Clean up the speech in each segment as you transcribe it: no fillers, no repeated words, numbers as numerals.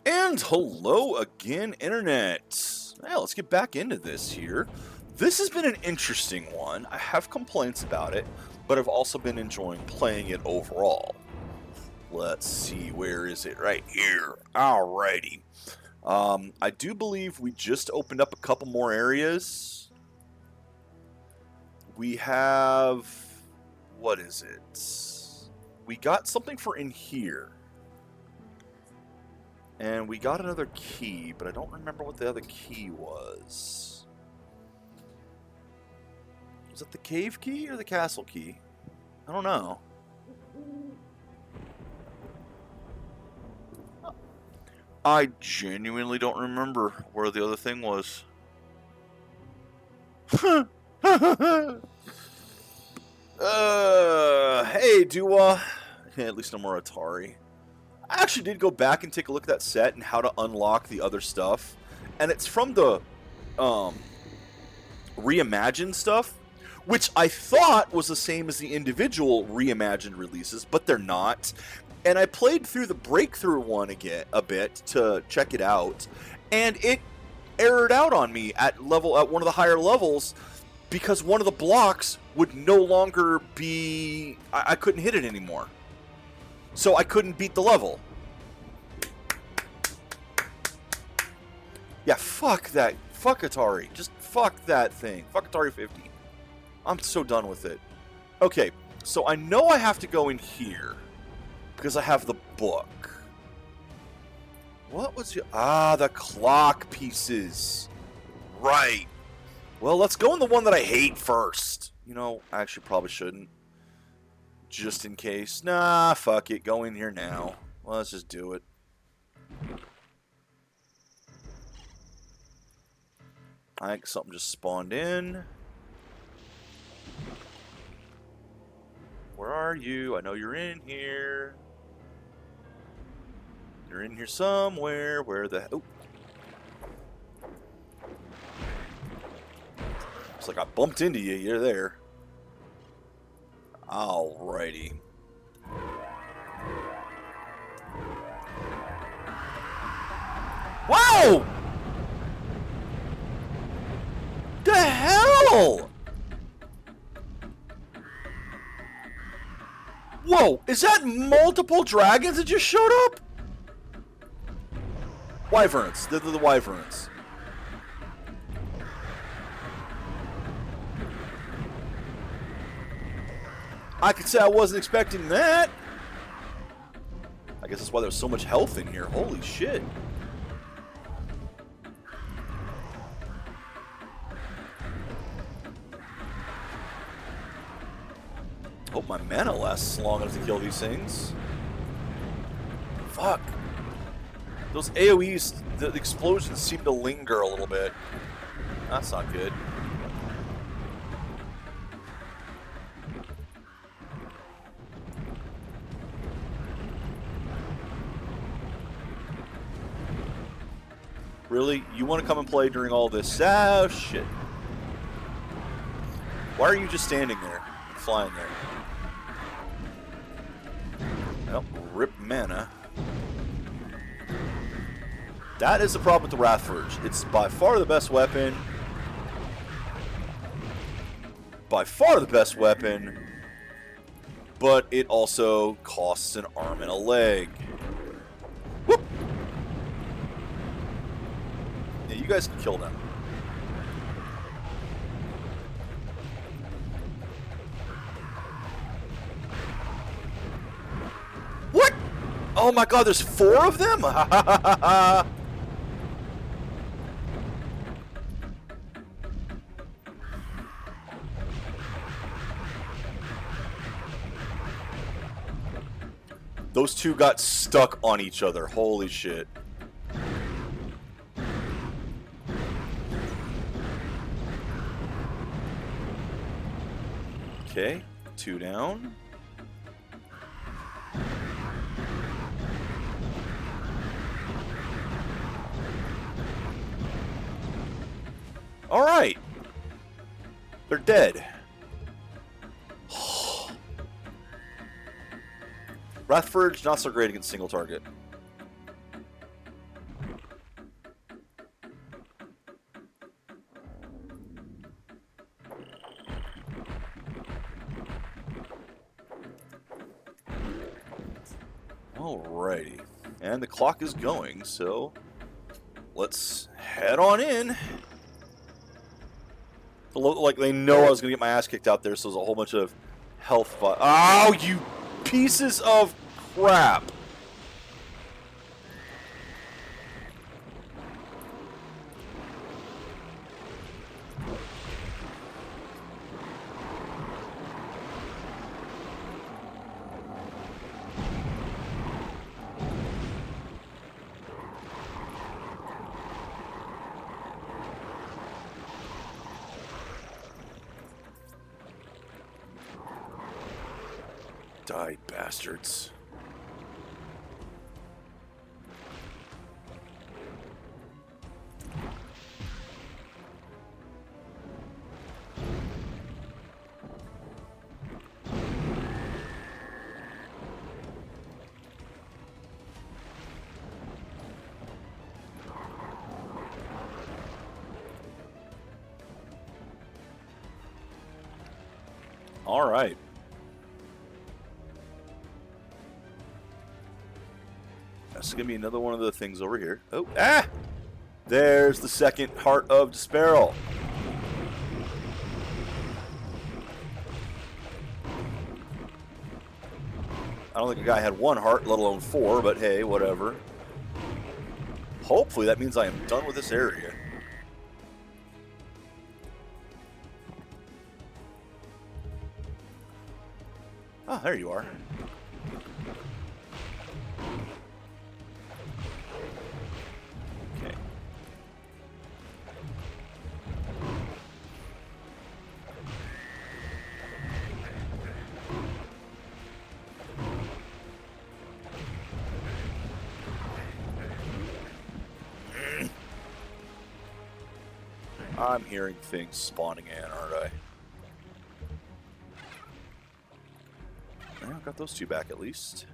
And hello again, Internet. Now, let's get back into this here. This has been an interesting one. I have complaints about it, but I've also been enjoying playing it overall. Let's see, where is it? Right here. Alrighty. I do believe we just opened up a couple more areas. We have... what is it? We got something for in here. And we got another key, but I don't remember what the other key was. Was it the cave key or the castle key? I don't know. I genuinely don't remember where the other thing was. Hey, at least no more Atari. I actually did go back and take a look at that set and how to unlock the other stuff. And it's from the reimagined stuff, which I thought was the same as the individual reimagined releases, but they're not. And I played through the breakthrough one a bit to check it out, and it errored out on me at one of the higher levels because one of the blocks would no longer be... I couldn't hit it anymore. So I couldn't beat the level. Yeah, fuck that. Fuck Atari. Just fuck that thing. Fuck Atari 50. I'm so done with it. Okay, so I know I have to go in here because I have the book. What was your... the clock pieces. Right. Well, let's go in the one that I hate first. You know, I actually probably shouldn't. Just in case. Nah, fuck it. Go in here now. Well, let's just do it. I think something just spawned in. Where are you? I know you're in here. You're in here somewhere. Where the... oh. Looks like I bumped into you. You're there. Alrighty. Whoa! The hell? Whoa, is that multiple dragons that just showed up? Wyverns. They're the wyverns. I could say I wasn't expecting that. I guess that's why there's so much health in here. Holy shit. Hope my mana lasts long enough to kill these things. Fuck. Those AoEs, the explosions seem to linger a little bit. That's not good. Really? You want to come and play during all this? Oh, shit. Why are you just standing there? Flying there? Well, rip mana. That is the problem with the Wrathforge. It's by far the best weapon. By far the best weapon. But it also costs an arm and a leg. Whoop! Yeah, you guys can kill them. What? Oh my god, there's 4 of them? Those two got stuck on each other. Holy shit. Okay, 2 down. Alright. They're dead. Wrathforge, not so great against single target. Alrighty. And the clock is going, so let's head on in. Like, they know I was going to get my ass kicked out there, so there's a whole bunch of health... Oh, you pieces of crap! Die, bastards. All right. That's going to be another one of the things over here. Oh, ah! There's the second Heart of Despair. I don't think a guy had one heart, let alone four, but hey, whatever. Hopefully that means I am done with this area. Ah, there you are. Okay. I'm hearing things spawning in, aren't I? Well, got those two back at least.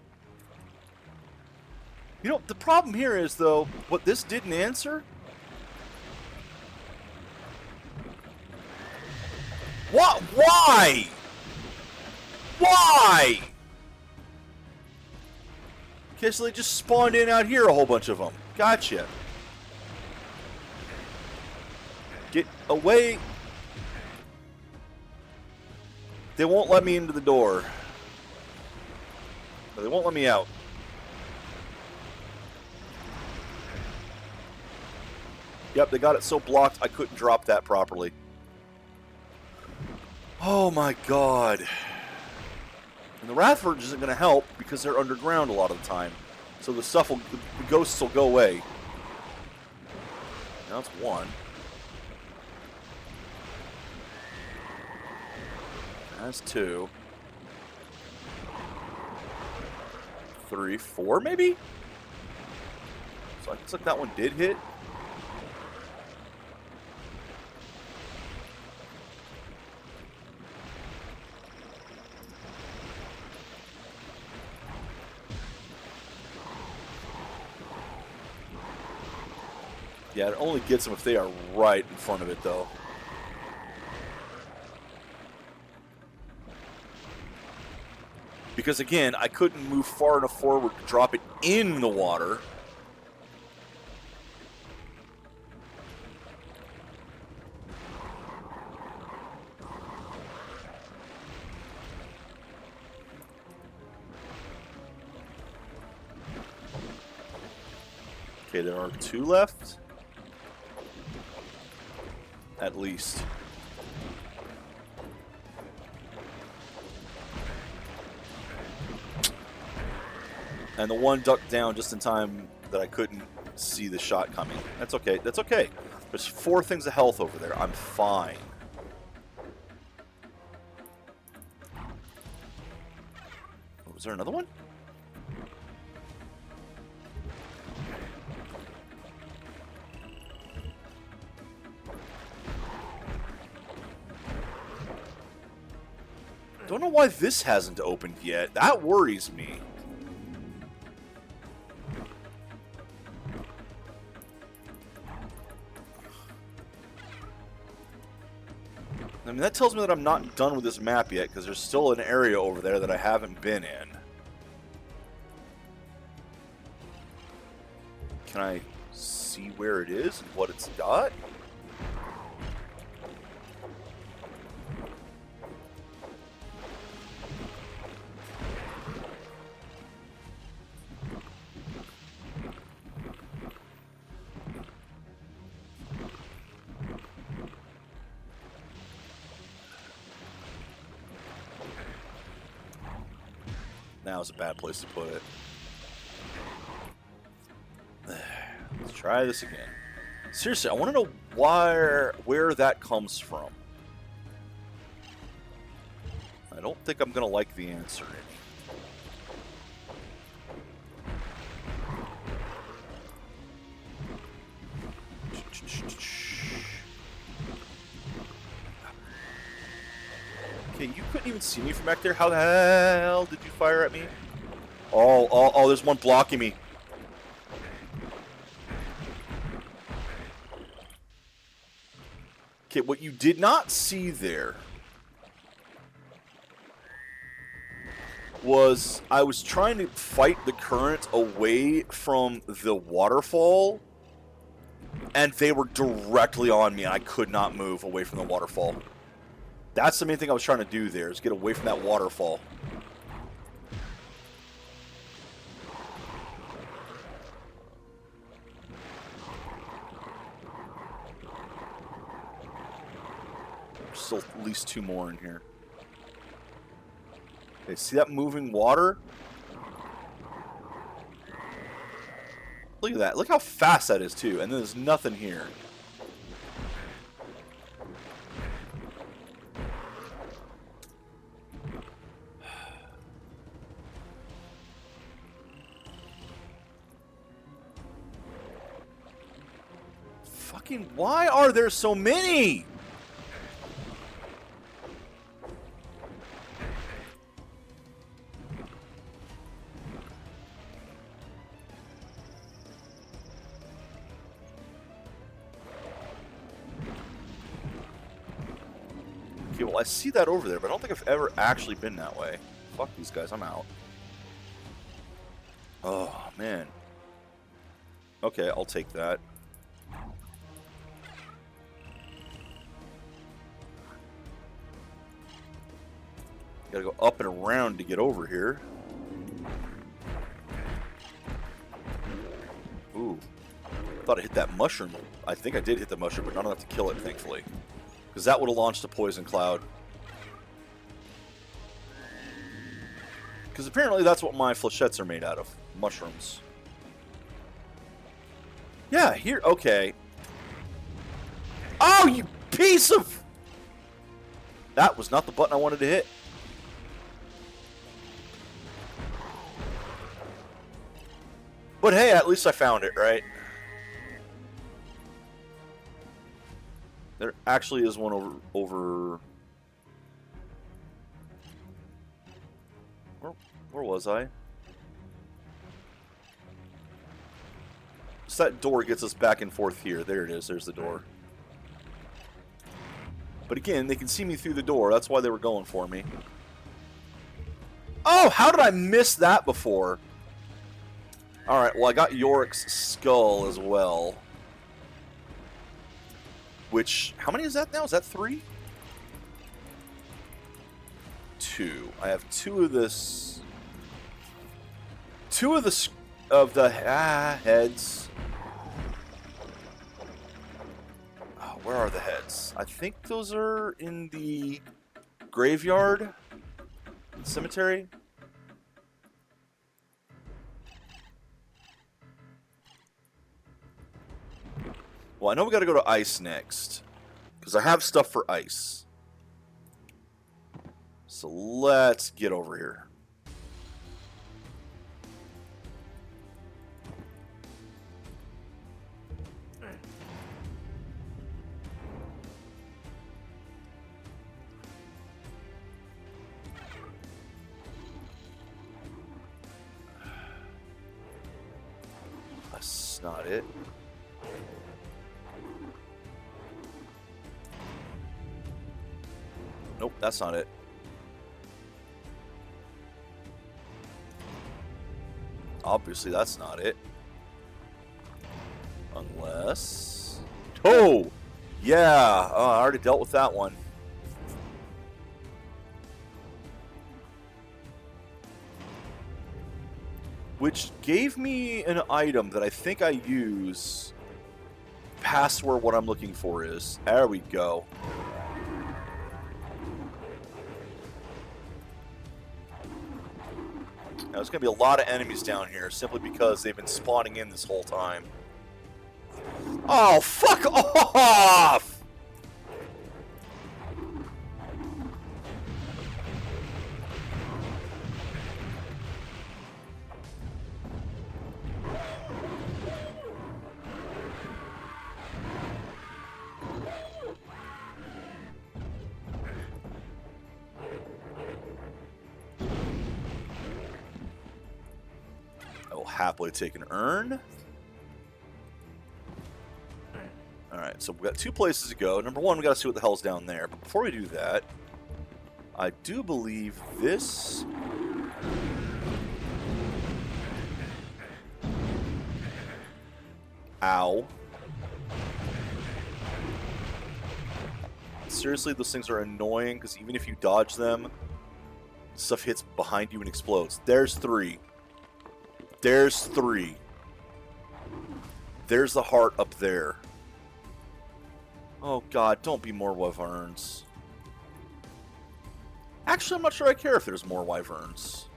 You know, the problem here is, though, what this didn't answer... What? Why? Why? Okay, so they just spawned in out here, a whole bunch of them. Gotcha. Get away. They won't let me into the door. They won't let me out. Yep, they got it so blocked I couldn't drop that properly. Oh my god. And the Wrathforge isn't going to help because they're underground a lot of the time. So the stuff will, the ghosts will go away. Now that's one. That's two. 3, 4 maybe? So it looks like that one did hit. Yeah, it only gets them if they are right in front of it, though. Because, again, I couldn't move far enough forward to drop it in the water. Okay, there are 2 left. At least. And the one ducked down just in time that I couldn't see the shot coming. That's okay. That's okay. There's 4 things of health over there. I'm fine. Oh, was there another one? Don't know why this hasn't opened yet. That worries me. I mean, that tells me that I'm not done with this map yet, because there's still an area over there that I haven't been in. Can I see where it is and what it's got? Now's a bad place to put it. Let's try this again. Seriously, I want to know where that comes from. I don't think I'm going to like the answer. Okay, you couldn't even see me from back there. How the hell did you fire at me? Oh, there's one blocking me. Okay, what you did not see there was I was trying to fight the current away from the waterfall, and they were directly on me, and I could not move away from the waterfall. That's the main thing I was trying to do there, is get away from that waterfall. Still at least 2 more in here. Okay, see that moving water? Look at that. Look how fast that is, too. And then there's nothing here. Fucking, why are there so many? Okay, well, I see that over there, but I don't think I've ever actually been that way. Fuck these guys, I'm out. Oh, man. Okay, I'll take that. Gotta go up and around to get over here. Ooh. Thought I hit that mushroom. I think I did hit the mushroom, but not enough to kill it, thankfully. Because that would have launched a poison cloud. Because apparently that's what my flechettes are made out of. Mushrooms. Yeah, here. Okay. Oh, you piece of... That was not the button I wanted to hit. But hey, at least I found it, right? There actually is one over... Where was I? So that door gets us back and forth here. There it is. There's the door. But again, they can see me through the door. That's why they were going for me. Oh, how did I miss that before? Alright, well, I got Yorick's skull as well. Which, how many is that now? Is that 3? 2. I have 2 of this. 2 of the heads. Oh, where are the heads? I think those are in the graveyard cemetery. Well, I know we got to go to ice next, because I have stuff for ice. So let's get over here. That's not it. Nope, that's not it. Obviously, that's not it. unless... Oh! Yeah! I already dealt with that one. Which gave me an item that I think I use past where what I'm looking for is. There we go. Now, there's going to be a lot of enemies down here simply because they've been spawning in this whole time. Oh, fuck off! I will happily take an urn. Alright, so we've got 2 places to go. Number 1, we gotta see what the hell's down there. But before we do that, I do believe this... Ow. Seriously, those things are annoying, because even if you dodge them, stuff hits behind you and explodes. There's 3. There's 3. There's the heart up there. Oh god, don't be more wyverns. Actually, I'm not sure I care if there's more wyverns.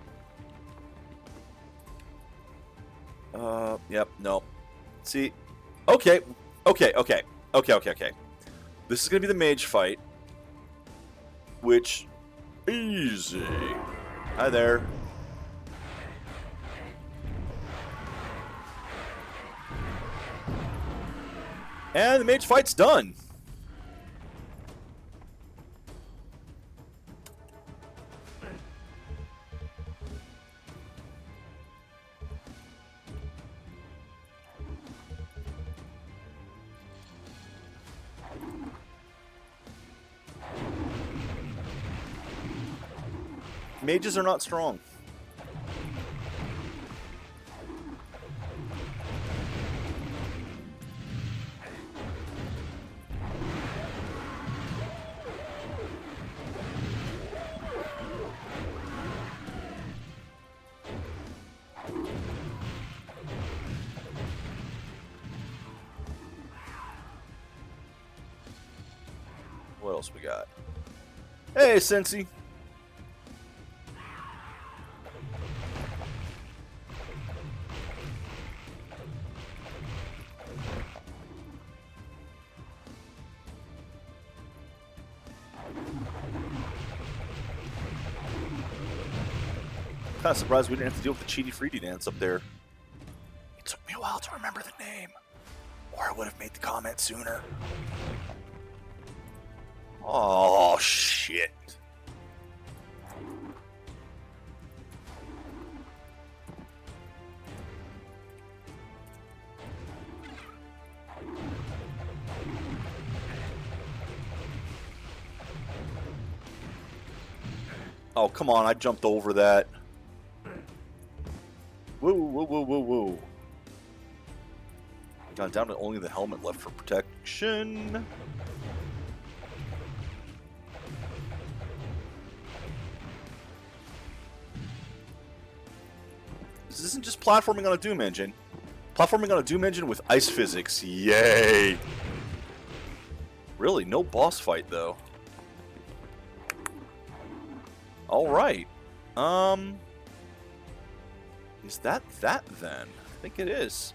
Yep, no. See, okay. This is gonna be the mage fight. Which, easy. Hi there. And the mage fight's done. Mages are not strong. What else we got? Hey, Sensi. Kind of surprised we didn't have to deal with the Cheaty Freedy dance up there. It took me a while to remember the name, or I would have made the comment sooner. Oh, shit. Oh, come on, I jumped over that. Whoa, whoa, whoa, whoa, whoa. Got down to only the helmet left for protection. This isn't just platforming on a Doom engine. Platforming on a Doom engine with ice physics. Yay! Really, no boss fight, though. Alright. Is that then? I think it is.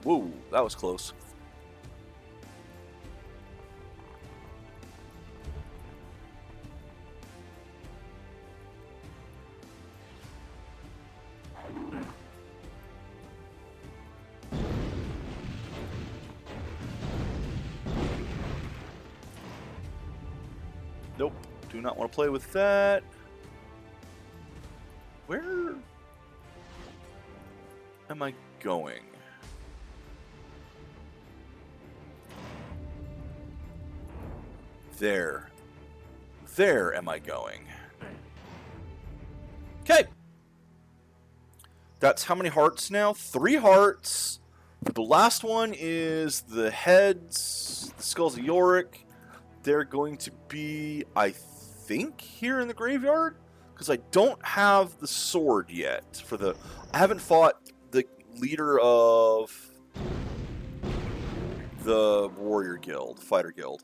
Whoa, that was close. Nope, do not want to play with that. Where am I going? There am I going? Okay. That's how many hearts now? 3 hearts. The last one is the heads, the skulls of Yorick. They're going to be, I think, here in the graveyard? Because I don't have the sword yet. I haven't fought the leader of the warrior guild, fighter guild.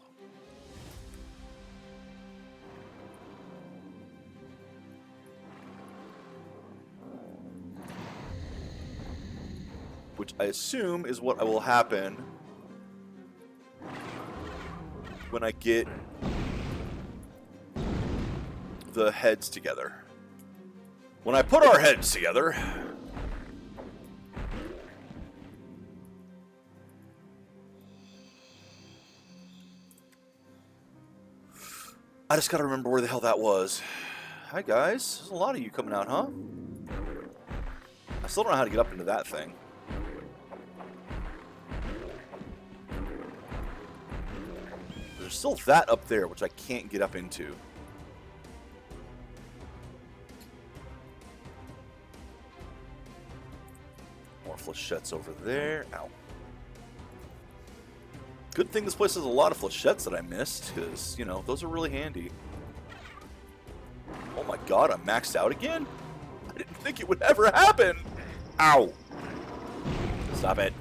Which I assume is what will happen when I get the heads together. When I put our heads together... I just gotta remember where the hell that was. Hi guys, there's a lot of you coming out, huh? I still don't know how to get up into that thing. There's still that up there, which I can't get up into. More flechettes over there. Ow. Good thing this place has a lot of flechettes that I missed, because, you know, those are really handy. Oh my god, I'm maxed out again? I didn't think it would ever happen! Ow! Stop it.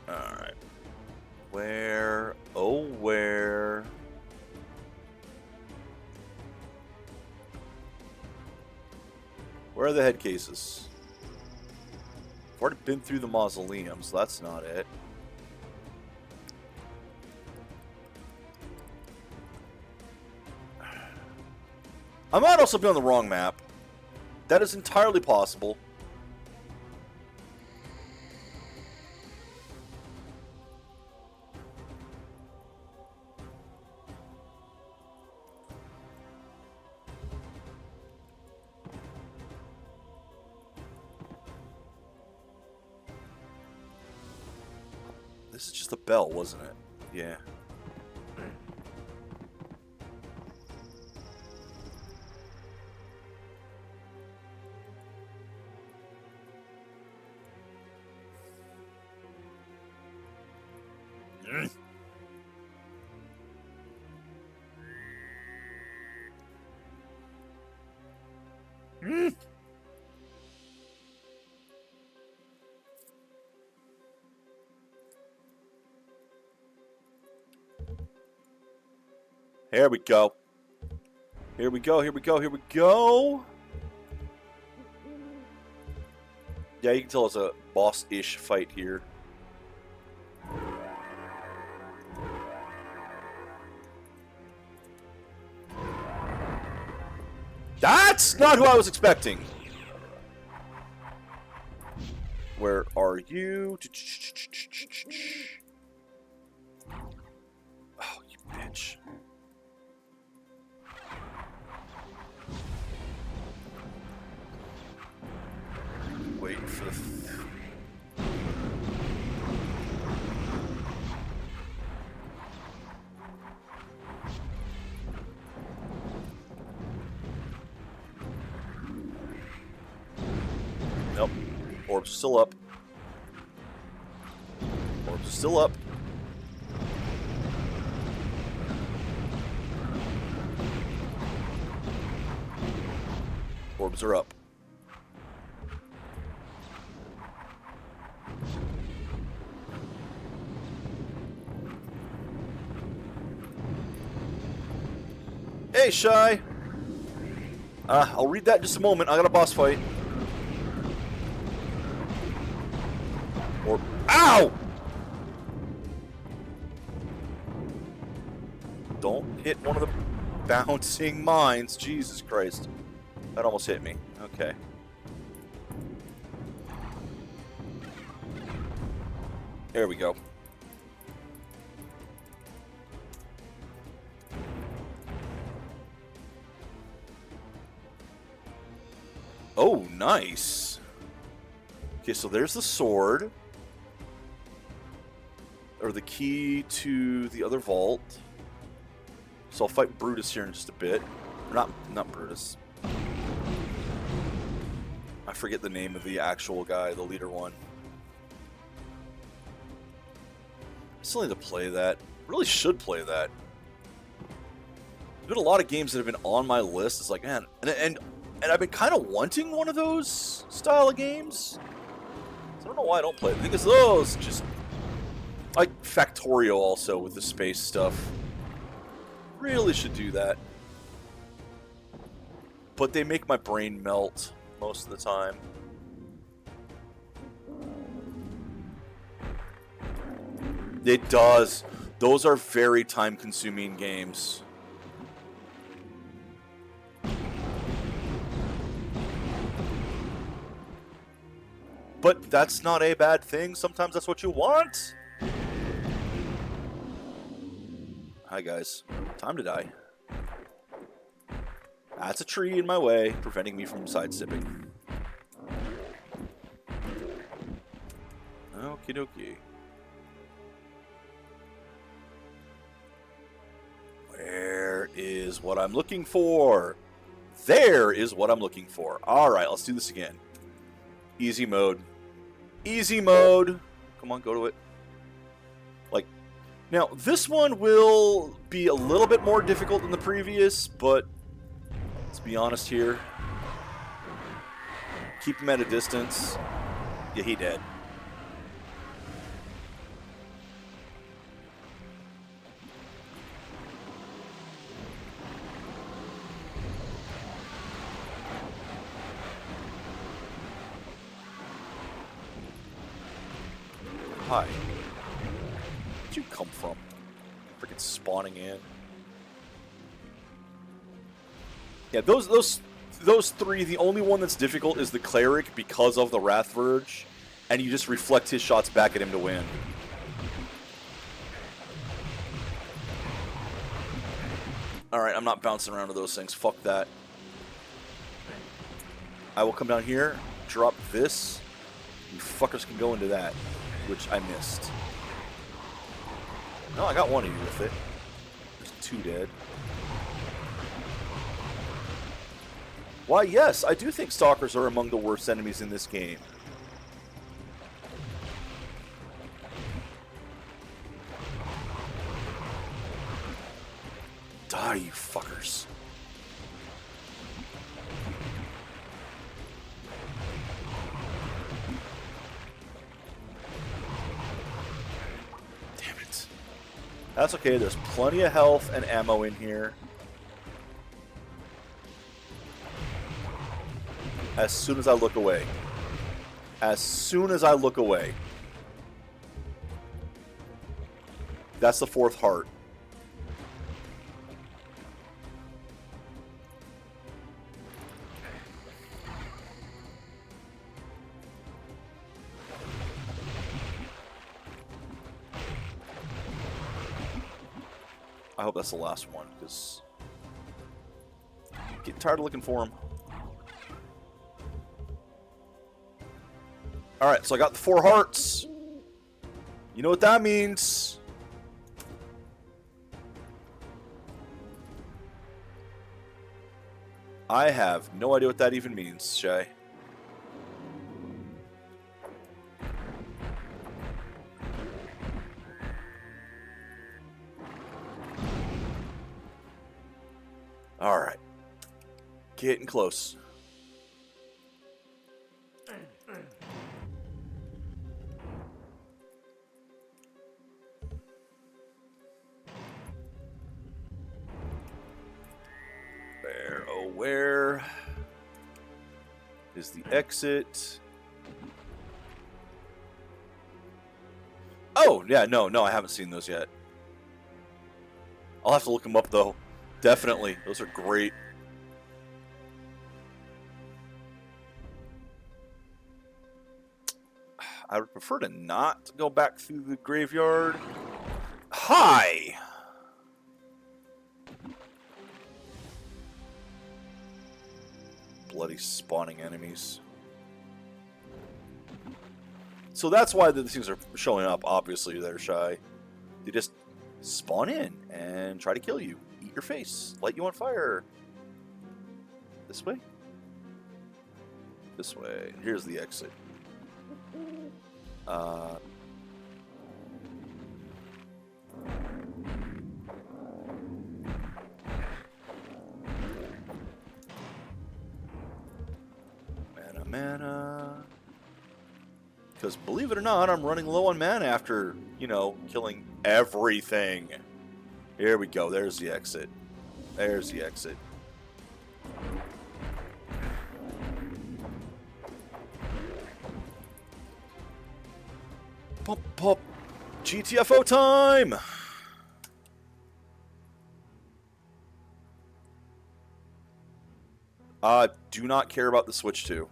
Alright. Where? Oh, where? Where are the head cases? I've already been through the mausoleum, so that's not it. I might also be on the wrong map. That is entirely possible. This is just a bell, wasn't it? Yeah. Here we go. Here we go, here we go, here we go. Yeah, you can tell it's a boss-ish fight here. That's not who I was expecting. Where are you? Oh, you bitch. Wait for the... Nope. Orb's still up. Orb's still up. Orbs are up. Hey, Shy! I'll read that in just a moment. I got a boss fight. Or... Ow! Don't hit one of the bouncing mines. Jesus Christ. That almost hit me. Okay. There we go. Oh, nice. Okay, so there's the sword. Or the key to the other vault. So I'll fight Brutus here in just a bit. Not Brutus. I forget the name of the actual guy, the leader one. I still need to play that. Really should play that. There's been a lot of games that have been on my list. It's like, man, and I've been kind of wanting one of those style of games. So I don't know why I don't play it. I think it's those just like Factorio also with the space stuff. Really should do that. But they make my brain melt most of the time. It does. Those are very time-consuming games. But that's not a bad thing. Sometimes that's what you want. Hi, guys. Time to die. That's a tree in my way, preventing me from sidestepping. Okie dokie. Where is what I'm looking for? There is what I'm looking for. Alright, let's do this again. Easy mode. Easy mode. Come on, go to it. Like, now, this one will be a little bit more difficult than the previous, but let's be honest here. Keep him at a distance. Yeah, he dead. Hi. Where'd you come from? Freaking spawning in. Yeah, those three, the only one that's difficult is the cleric because of the Wrath Verge, and you just reflect his shots back at him to win. Alright, I'm not bouncing around to those things. Fuck that. I will come down here, drop this. You fuckers can go into that, which I missed. No, I got one of you with it. There's two dead. Why, yes, I do think stalkers are among the worst enemies in this game. Die, you fuckers. Damn it. That's okay, there's plenty of health and ammo in here. As soon as I look away. As soon as I look away. That's the fourth heart. I hope that's the last one, because I'm getting tired of looking for him. Alright, so I got the 4 hearts. You know what that means. I have no idea what that even means, Shay. Alright. Getting close. Where is the exit? Oh, yeah, no, I haven't seen those yet. I'll have to look them up, though. Definitely. Those are great. I would prefer to not go back through the graveyard. Hi! Bloody spawning enemies. So that's why these things are showing up, obviously, they're shy. They just spawn in and try to kill you. Eat your face. Light you on fire. This way? This way. Here's the exit. Mana. Because believe it or not, I'm running low on mana after, you know, killing everything. Here we go. There's the exit. There's the exit. Pop, pop. GTFO time! Do not care about the Switch 2.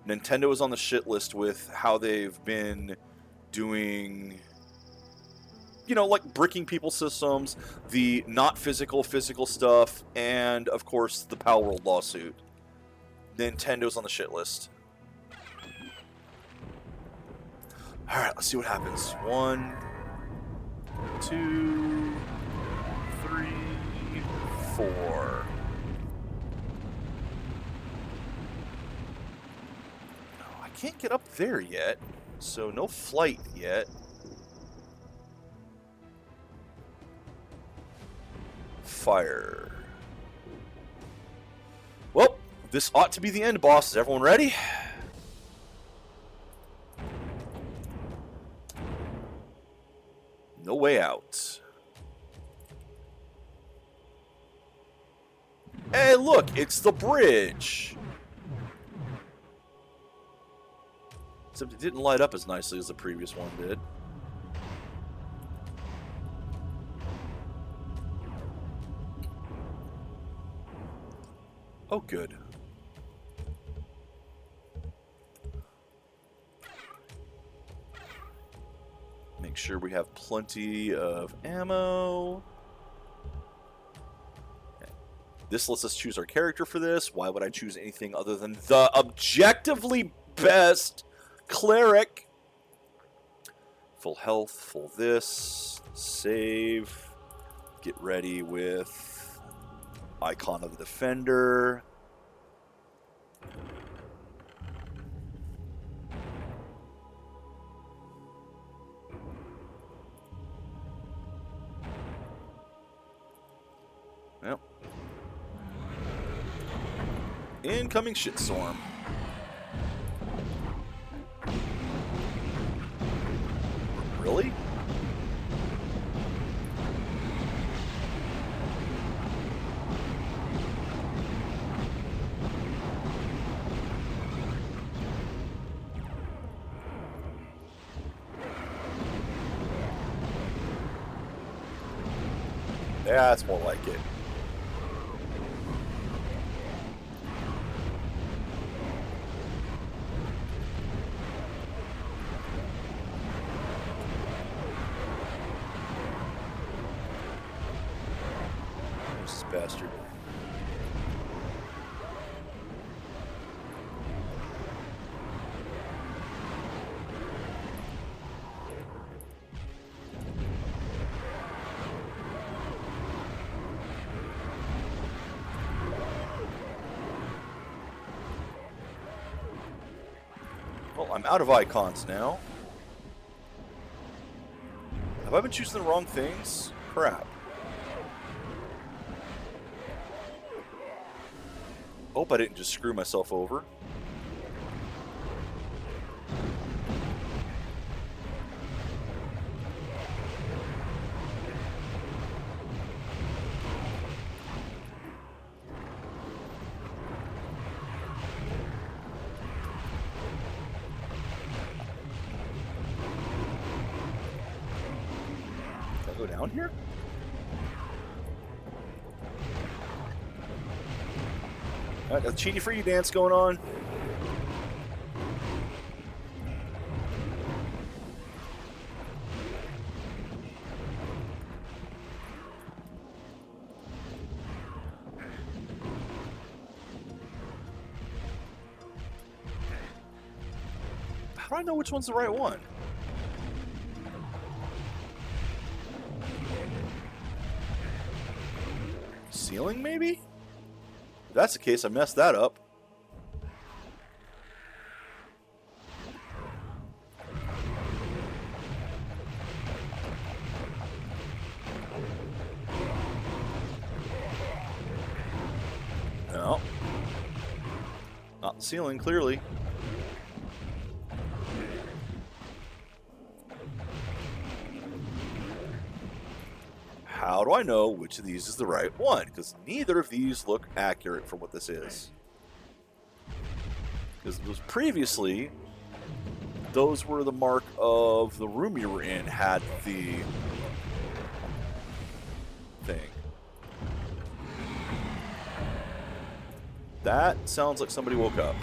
Nintendo is on the shit list with how they've been doing, you know, like bricking people's systems, the not physical stuff, and of course the Power World lawsuit. Nintendo's on the shit list. Alright, let's see what happens. 1, 2, 3, 4. Can't get up there yet, so no flight yet. Fire. Well, this ought to be the end, boss. Is everyone ready? No way out. Hey, look, it's the bridge. Except it didn't light up as nicely as the previous one did. Oh, good. Make sure we have plenty of ammo. This lets us choose our character for this. Why would I choose anything other than the objectively best cleric? Full health, full this, save, get ready with icon of the defender. Yep. Incoming shitstorm. Really? Yeah, that's more like it. Bastard. Well, I'm out of icons now. Have I been choosing the wrong things? Crap. Hope I didn't just screw myself over. Can I go down here? Alright, a cheaty for you dance going on. How do I know which one's the right one? Ceiling, maybe? If that's the case, I messed that up. No. Not the ceiling, clearly. How do I know which of these is the right one? Because neither of these look accurate for what this is. Because it was previously, those were the mark of the room you were in, had the thing. That sounds like somebody woke up.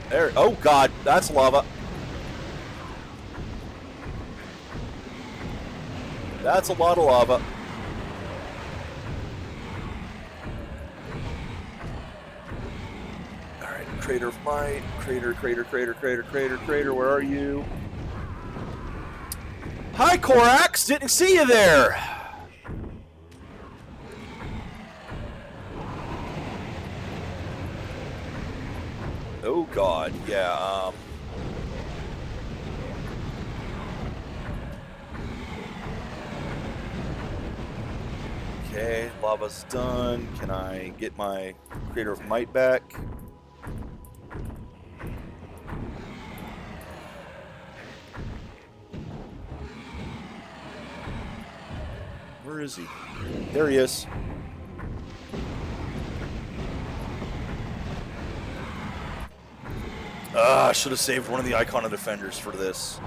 There, oh god, that's lava. That's a lot of lava. Alright, Crater of Might. Crater, where are you? Hi, Korax! Didn't see you there! Oh god, yeah, okay, lava's done. Can I get my Crater of Might back? Where is he? There he is. I should have saved one of the Icon of Defenders for this.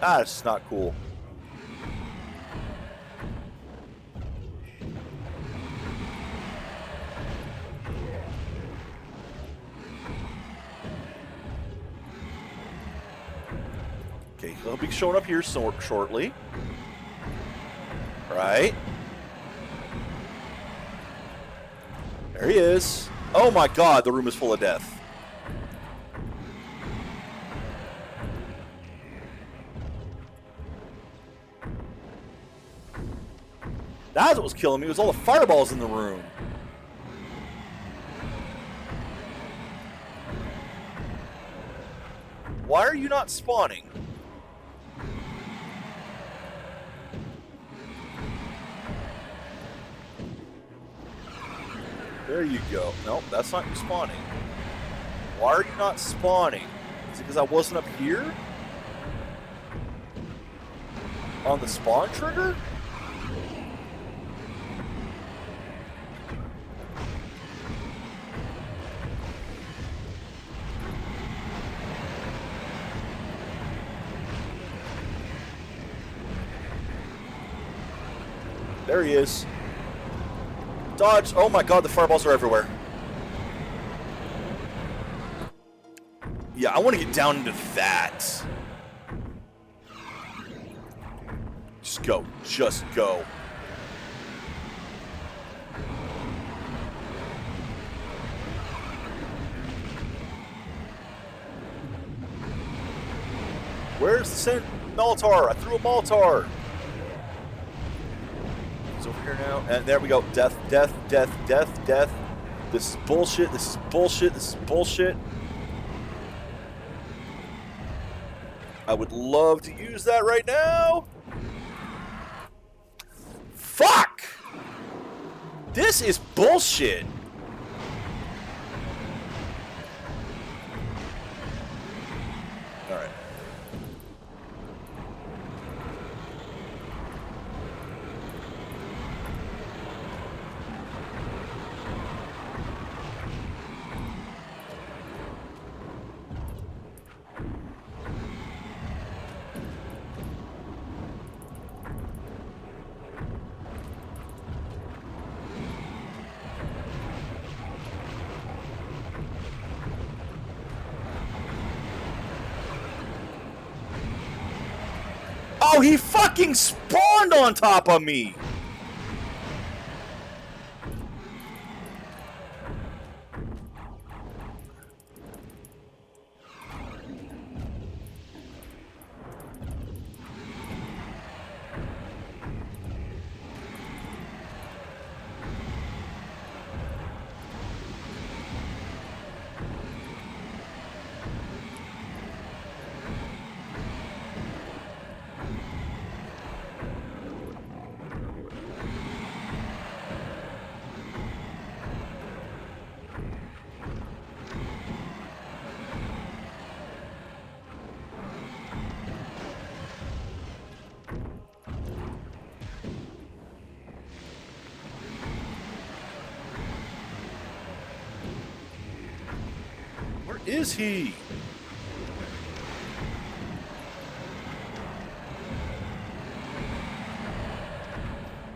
Ah, it's just not cool. Okay, he'll be showing up here shortly. Right. There he is. Oh my god, the room is full of death. That's what was killing me, was all the fireballs in the room. Why are you not spawning? There you go. Nope, that's not you spawning. Why are you not spawning? Is it because I wasn't up here? On the spawn trigger? There he is. Dodge. Oh my god, the fireballs are everywhere. Yeah, I want to get down into that. Just go. Just go. Where's the sent Molotov? I threw a Molotov. Over here now, and there we go. Death, death, death, death, death. This is bullshit. This is bullshit. This is bullshit. I would love to use that right now. Fuck! This is bullshit. All right. Oh, he fucking spawned on top of me! Where is he?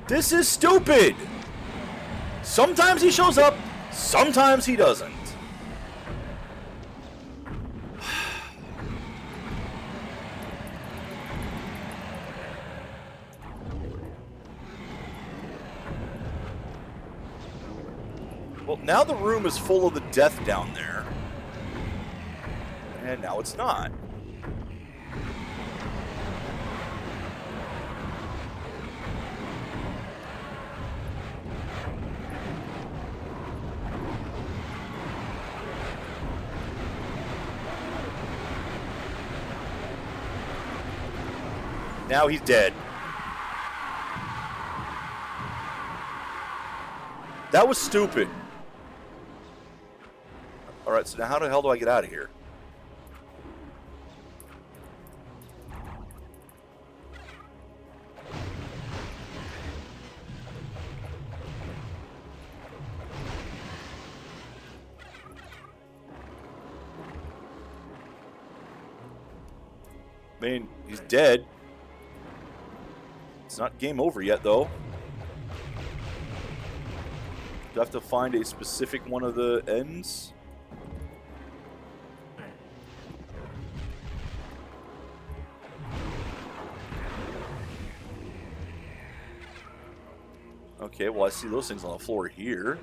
This is stupid! Sometimes he shows up, sometimes he doesn't. Well, now the room is full of the death down there. And now it's not. Now he's dead. That was stupid. Alright, so now how the hell do I get out of here? I mean, he's dead. It's not game over yet, though. Do I have to find a specific one of the ends? Okay, well, I see those things on the floor here.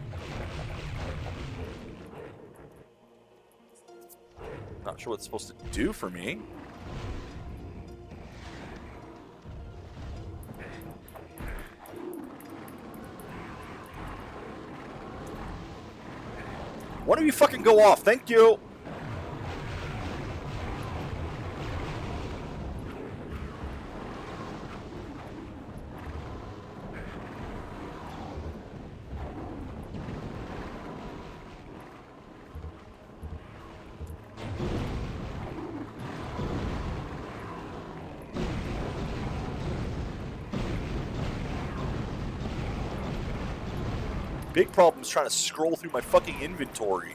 Not sure what it's supposed to do for me. One of you fucking go off, thank you! Big problem is trying to scroll through my fucking inventory.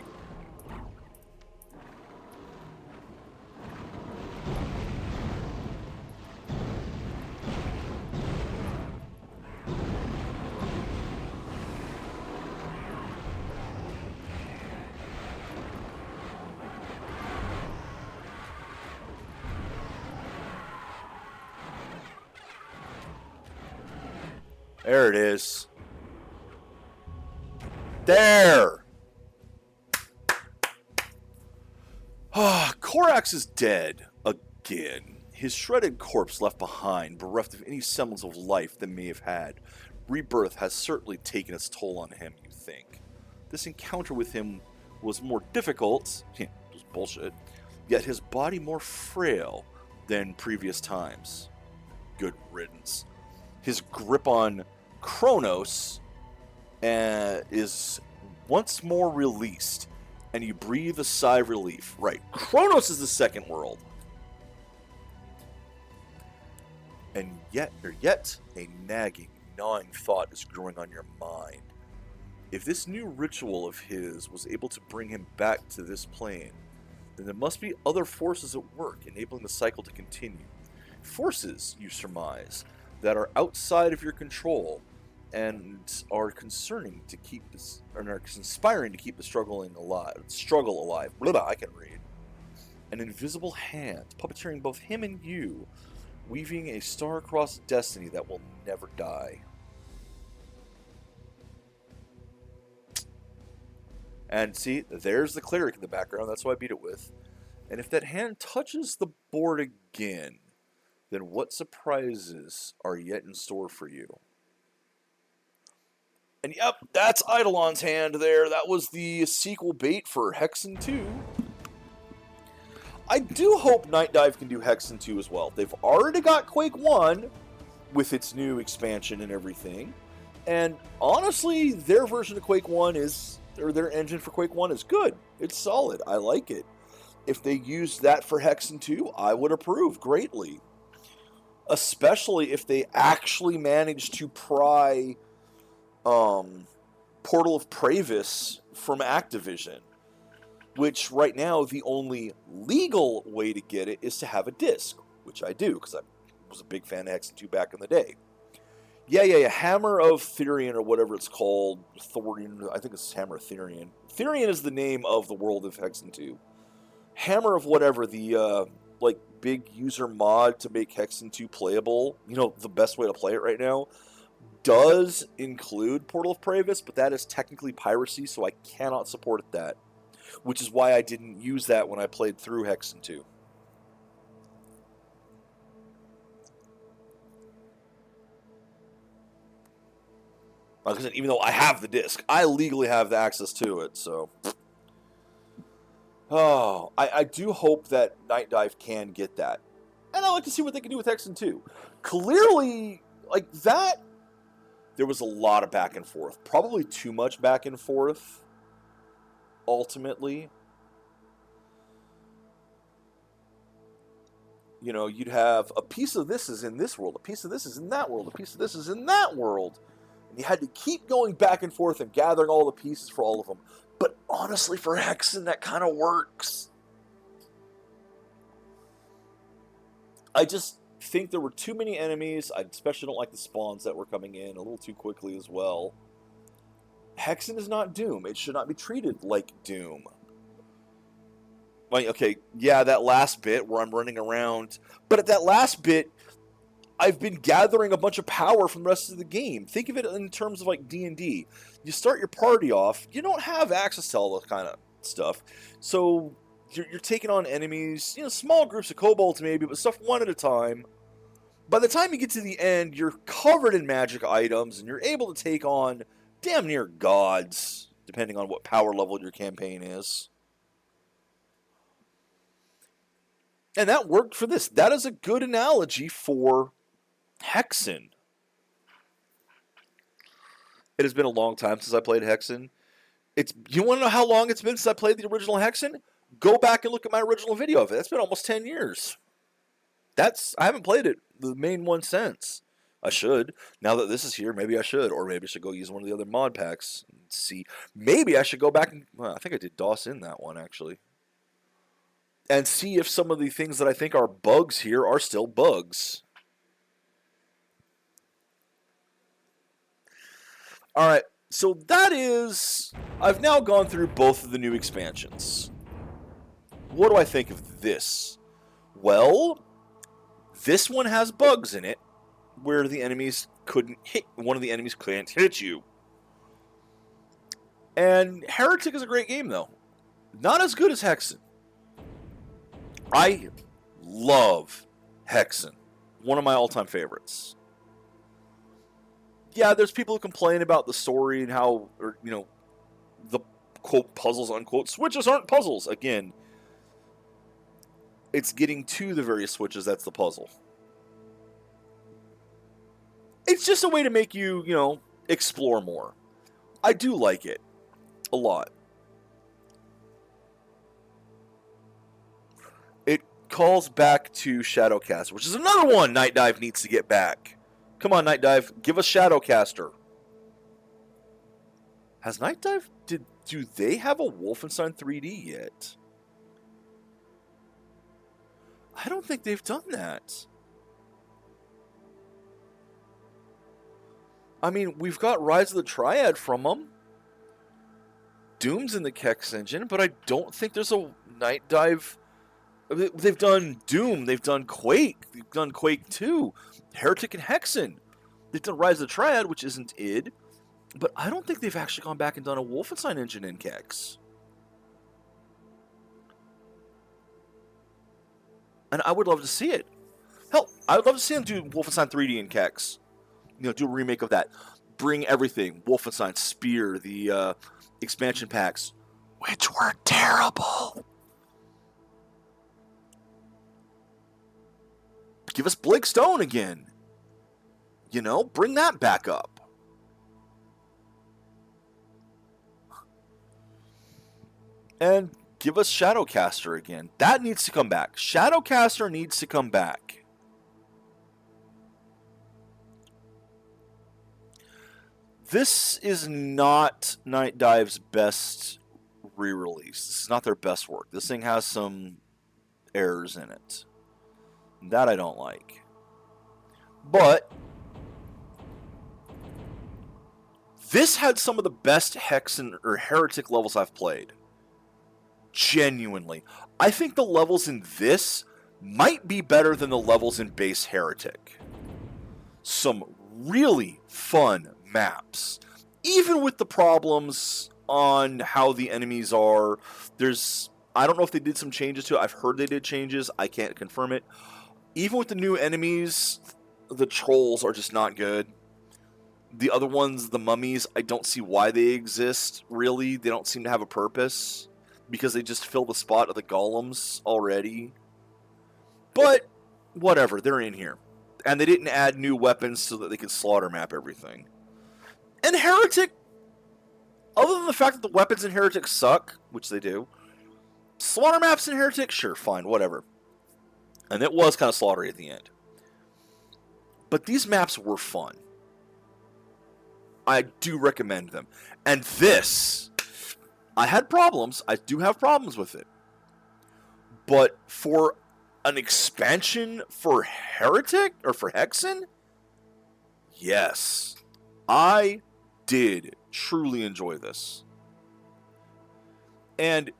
There it is. There! Korax is dead. Again. His shredded corpse left behind, bereft of any semblance of life that may have had. Rebirth has certainly taken its toll on him, you think. This encounter with him was more difficult, it was bullshit, yet his body more frail than previous times. Good riddance. His grip on Chronos is once more released, and you breathe a sigh of relief. Right, Chronos is the second world. And yet a nagging, gnawing thought is growing on your mind. If this new ritual of his was able to bring him back to this plane, then there must be other forces at work, enabling the cycle to continue. Forces, you surmise, that are outside of your control, and are conspiring to keep the struggle alive. Blah, I can read. An invisible hand, puppeteering both him and you, Weaving a star-crossed destiny that will never die. And see, there's the cleric in the background. That's what I beat it with. And if that hand touches the board again, then what surprises are yet in store for you? And yep, that's Eidolon's hand there. That was the sequel bait for Hexen 2. I do hope Night Dive can do Hexen 2 as well. They've already got Quake 1 with its new expansion and everything. And honestly, their version of Quake 1 is, or their engine for Quake 1 is good. It's solid. I like it. If they used that for Hexen 2, I would approve greatly. Especially if they actually managed to pry Portal of Pravis from Activision. Which, right now, the only legal way to get it is to have a disc. Which I do, because I was a big fan of Hexen 2 back in the day. Yeah. Hammer of Therion, or whatever it's called. Thorian, I think it's Hammer of Therion. Therion is the name of the world of Hexen 2. Hammer of whatever, the, big user mod to make Hexen 2 playable, the best way to play it right now, does include Portal of Pravis, but that is technically piracy, so I cannot support that. Which is why I didn't use that when I played through Hexen 2. Like I said, even though I have the disc, I legally have the access to it, so... Oh, I do hope that Night Dive can get that. And I'd like to see what they can do with Hexen 2. Clearly, like that, there was a lot of back and forth. Probably too much back and forth, ultimately. You'd have a piece of this is in this world, a piece of this is in that world, a piece of this is in that world. And you had to keep going back and forth and gathering all the pieces for all of them. But honestly, for Hexen, that kind of works. I just think there were too many enemies. I especially don't like the spawns that were coming in a little too quickly as well. Hexen is not Doom. It should not be treated like Doom. Like, okay, yeah, that last bit where I'm running around. But at that last bit, I've been gathering a bunch of power from the rest of the game. Think of it in terms of like D&D. You start your party off, you don't have access to all that kind of stuff. So you're taking on enemies, small groups of kobolds maybe, but stuff one at a time. By the time you get to the end, you're covered in magic items, and you're able to take on damn near gods, depending on what power level your campaign is. And that worked for this. That is a good analogy for Hexen. It has been a long time since I played Hexen. You want to know how long it's been since I played the original Hexen? Go back and look at my original video of it. That's been almost 10 years. I haven't played it, the main one, since. I should. Now that this is here, maybe I should. Or maybe I should go use one of the other mod packs and see. Maybe I should go back and... Well, I think I did DOS in that one, actually. And see if some of the things that I think are bugs here are still bugs. Alright, so that is... I've now gone through both of the new expansions. What do I think of this? Well, this one has bugs in it where the enemies couldn't hit... One of the enemies couldn't hit you. And Heretic is a great game, though. Not as good as Hexen. I love Hexen. One of my all-time favorites. Yeah, there's people who complain about the story and how, the quote puzzles, unquote, switches aren't puzzles. Again, it's getting to the various switches that's the puzzle. It's just a way to make you, explore more. I do like it. A lot. It calls back to Shadowcaster, which is another one Night Dive needs to get back. Come on, Night Dive, give us Shadowcaster. Has Night Dive... Do they have a Wolfenstein 3D yet? I don't think they've done that. I mean, we've got Rise of the Triad from them. Doom's in the Kex engine, but I don't think there's a Night Dive They've done Doom, they've done Quake, they've done Quake 2, Heretic and Hexen. They've done Rise of the Triad, which isn't id, but I don't think they've actually gone back and done a Wolfenstein engine in Kex. And I would love to see it. Hell, I would love to see them do Wolfenstein 3D in Kex. Do a remake of that. Bring everything. Wolfenstein, Spear, the expansion packs, which were terrible. Give us Blake Stone again. Bring that back up. And give us Shadowcaster again. That needs to come back. Shadowcaster needs to come back. This is not Night Dive's best re-release. This is not their best work. This thing has some errors in it. That I don't like. But this had some of the best Hexen or Heretic levels I've played. Genuinely. I think the levels in this might be better than the levels in base Heretic. Some really fun maps. Even with the problems on how the enemies are. I don't know if they did some changes to it. I've heard they did changes. I can't confirm it. Even with the new enemies, the trolls are just not good. The other ones, the mummies, I don't see why they exist, really. They don't seem to have a purpose. Because they just fill the spot of the golems already. But, whatever, they're in here. And they didn't add new weapons so that they could slaughter map everything. And Heretic, other than the fact that the weapons in Heretic suck, which they do, slaughter maps in Heretic, sure, fine, whatever. And it was kind of slaughtery at the end. But these maps were fun. I do recommend them. And this, I had problems. I do have problems with it. But for an expansion for Heretic, or for Hexen, yes. I did truly enjoy this. And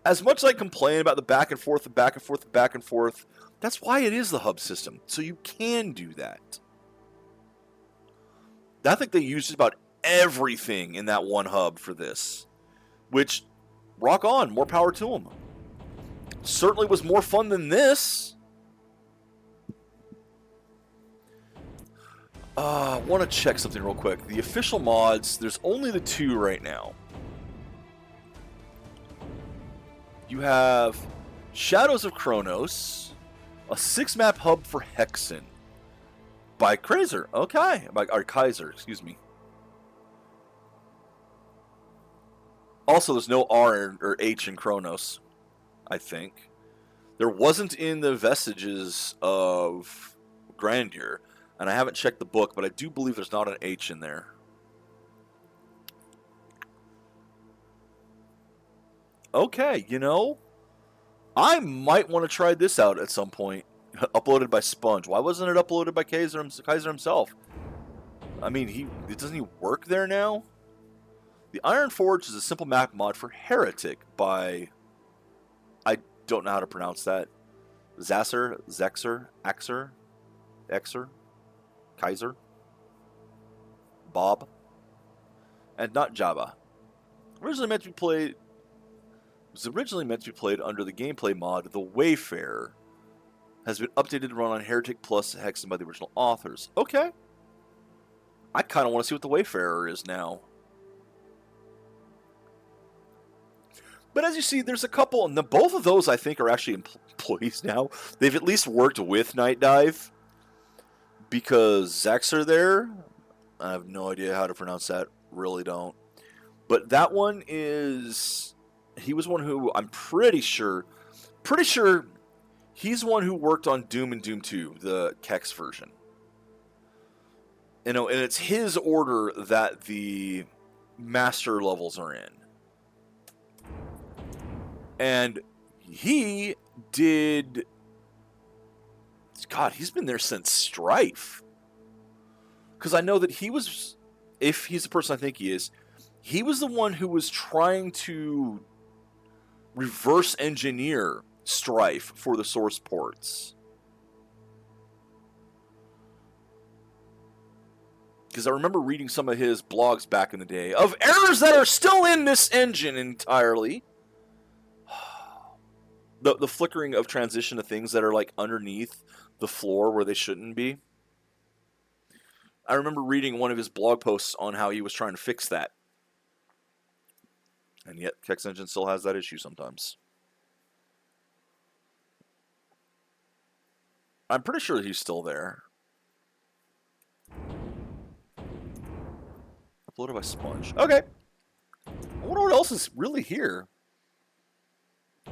as much as I complain about the back and forth, the back and forth, the back and forth, that's why it is the hub system. So you can do that. I think they used just about everything in that one hub for this. Which, rock on, more power to them. Certainly was more fun than this. I want to check something real quick. The official mods, there's only the 2 right now. You have Shadows of Kronos, a 6-map hub for Hexen. By Kaiser, okay. Or Kaiser, excuse me. Also, there's no R or H in Kronos, I think. There wasn't in the Vestiges of Grandeur, and I haven't checked the book, but I do believe there's not an H in there. Okay, I might want to try this out at some point. Uploaded by Sponge. Why wasn't it uploaded by Kaiser himself? I mean, doesn't he work there now? The Iron Forge is a simple map mod for Heretic by... I don't know how to pronounce that. Zasser, Zexer, Axer, Exer, Kaiser, Bob, and not Jabba. It was originally meant to be played under the gameplay mod The Wayfarer. Has been updated to run on Heretic Plus Hexen by the original authors. Okay. I kind of want to see what The Wayfarer is now. But as you see, there's a couple, and both of those I think are actually employees now. They've at least worked with Night Dive. Because Zax are there. I have no idea how to pronounce that. Really don't. But that one is... He was one who I'm pretty sure he's one who worked on Doom and Doom 2, the Kex version. And it's his order that the master levels are in. And he did... God, he's been there since Strife. Because I know that he was... If he's the person I think he is, he was the one who was trying to reverse engineer strife for the source ports. Because I remember reading some of his blogs back in the day of errors that are still in this engine entirely. The flickering of transition to things that are like underneath the floor where they shouldn't be. I remember reading one of his blog posts on how he was trying to fix that. And yet, Hex Engine still has that issue sometimes. I'm pretty sure he's still there. Uploaded by Sponge. Okay. I wonder what else is really here.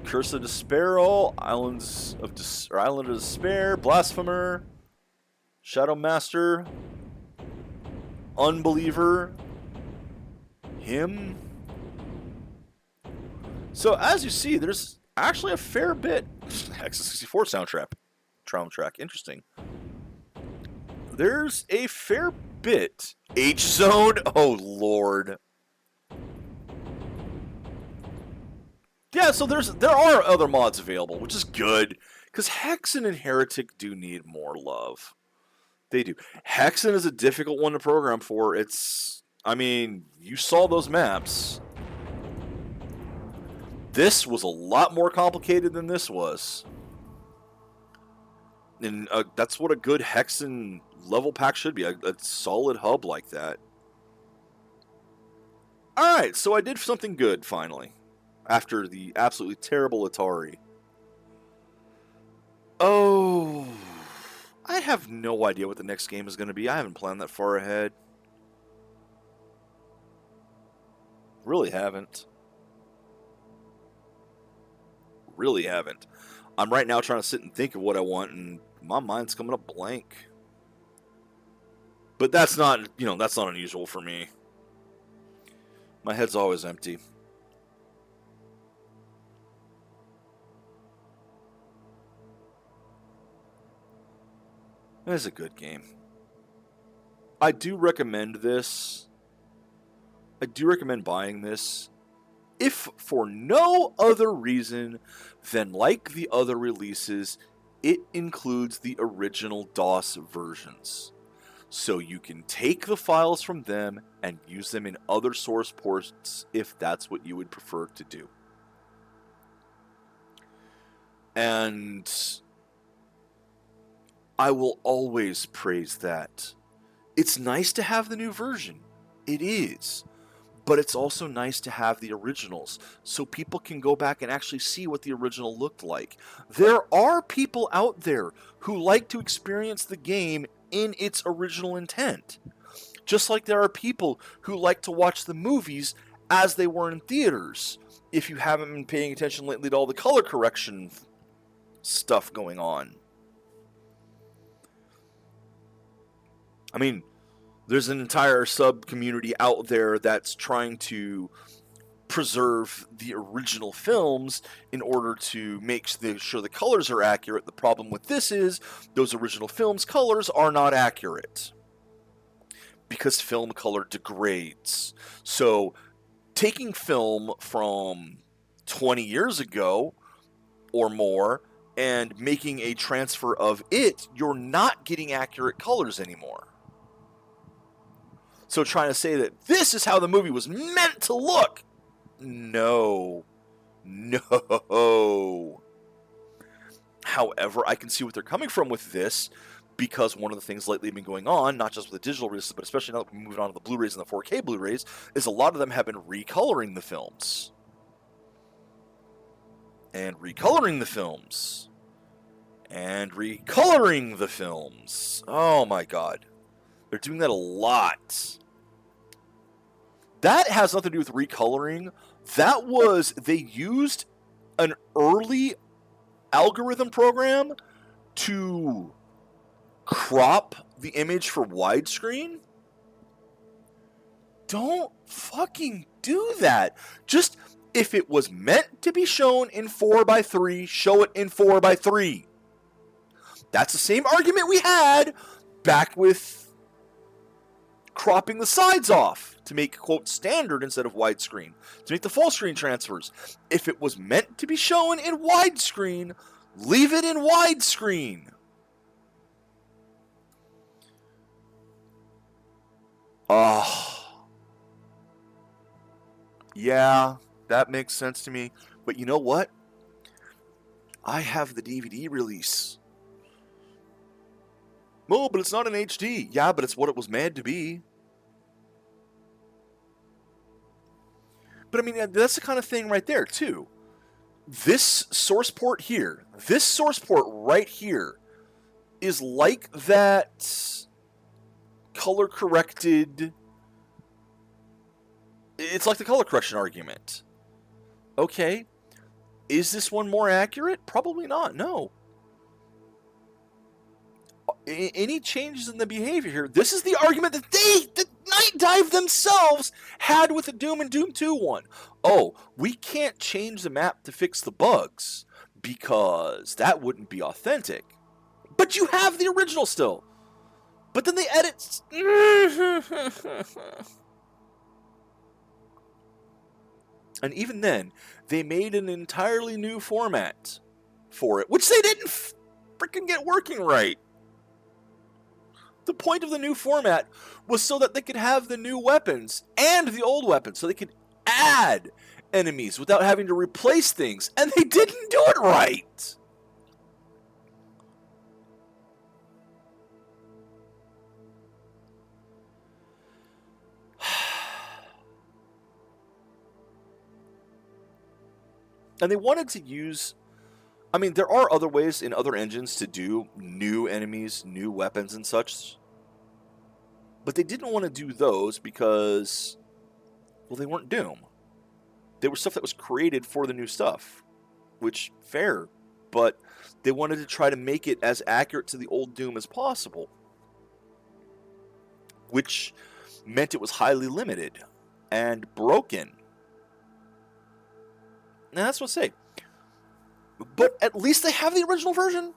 Curse of Despair, Island of Despair, Blasphemer, Shadow Master, Unbeliever, Him. So as you see, there's actually a fair bit. X64 soundtrack. Interesting. There's a fair bit. H-Zone? Oh, Lord. Yeah, so there are other mods available, which is good. Because Hexen and Heretic do need more love. They do. Hexen is a difficult one to program for. I mean, you saw those maps. This was a lot more complicated than this was. And that's what a good Hexen level pack should be. A solid hub like that. Alright, so I did something good, finally. After the absolutely terrible Atari. Oh, I have no idea what the next game is going to be. I haven't planned that far ahead. Really haven't. Really haven't. I'm right now trying to sit and think of what I want, and my mind's coming up blank. But that's not, that's not unusual for me. My head's always empty. It is a good game. I do recommend this. I do recommend buying this. If for no other reason than like the other releases, it includes the original DOS versions. So you can take the files from them and use them in other source ports if that's what you would prefer to do. And I will always praise that. It's nice to have the new version. It is. But it's also nice to have the originals so people can go back and actually see what the original looked like. There are people out there who like to experience the game in its original intent. Just like there are people who like to watch the movies as they were in theaters. If you haven't been paying attention lately to all the color correction stuff going on. I mean, there's an entire sub-community out there that's trying to preserve the original films in order to make sure the colors are accurate. The problem with this is those original films' colors are not accurate because film color degrades. So taking film from 20 years ago or more and making a transfer of it, you're not getting accurate colors anymore. So trying to say that this is how the movie was meant to look. No. However, I can see what they're coming from with this because one of the things lately been going on, not just with the digital releases, but especially now that we're moving on to the Blu-rays and the 4K Blu-rays, is a lot of them have been recoloring the films. And recoloring the films. And recoloring the films. Oh my god. They're doing that a lot. That has nothing to do with recoloring. That was, they used an early algorithm program to crop the image for widescreen. Don't fucking do that. Just, if it was meant to be shown in 4:3, show it in 4:3. That's the same argument we had back with cropping the sides off to make, quote, standard instead of widescreen, to make the full screen transfers. If it was meant to be shown in widescreen, leave it in widescreen. Yeah, that makes sense to me. But you know what? I have the DVD release. Oh, but it's not in HD. Yeah, but it's what it was made to be. But I mean, that's the kind of thing right there, too. This source port here, this source port right here, is like that color corrected. It's like the color correction argument. Okay. Is this one more accurate? Probably not, no. Any changes in the behavior here, this is the argument that the Night Dive themselves had with the Doom and Doom 2 one. Oh, we can't change the map to fix the bugs because that wouldn't be authentic. But you have the original still. But then they edit. And even then, they made an entirely new format for it, which they didn't freaking get working right. The point of the new format was so that they could have the new weapons and the old weapons, so they could add enemies without having to replace things, and they didn't do it right. And they wanted to use, I mean, there are other ways in other engines to do new enemies, new weapons and such. But they didn't want to do those because, well, they weren't Doom. They were stuff that was created for the new stuff. Which, fair. But they wanted to try to make it as accurate to the old Doom as possible. Which meant it was highly limited and broken. And that's what I say. But at least they have the original version.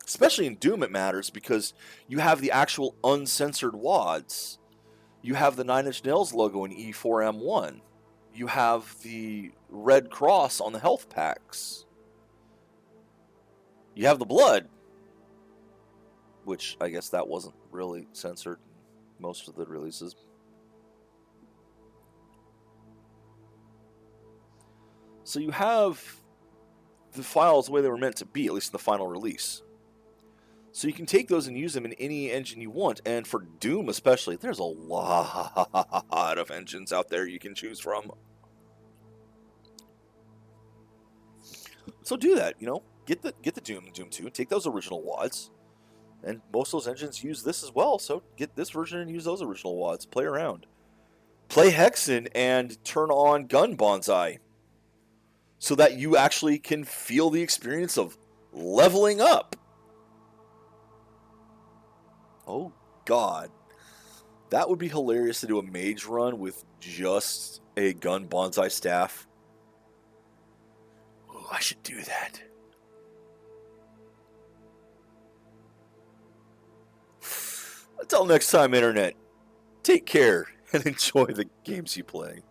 Especially in Doom it matters because you have the actual uncensored WADs. You have the 9 Inch Nails logo in E4M1. You have the red cross on the health packs. You have the blood. Which I guess that wasn't really censored in most of the releases. So you have the files the way they were meant to be, at least in the final release. So you can take those and use them in any engine you want. And for Doom especially, there's a lot of engines out there you can choose from. So do that, you know. Get the Doom and Doom 2. Take those original WADs. And most of those engines use this as well. So get this version and use those original WADs. Play around. Play Hexen and turn on Gun Bonsai. So that you actually can feel the experience of leveling up. Oh, God. That would be hilarious to do a mage run with just a Gun Bonsai staff. Oh, I should do that. Until next time, Internet. Take care and enjoy the games you play.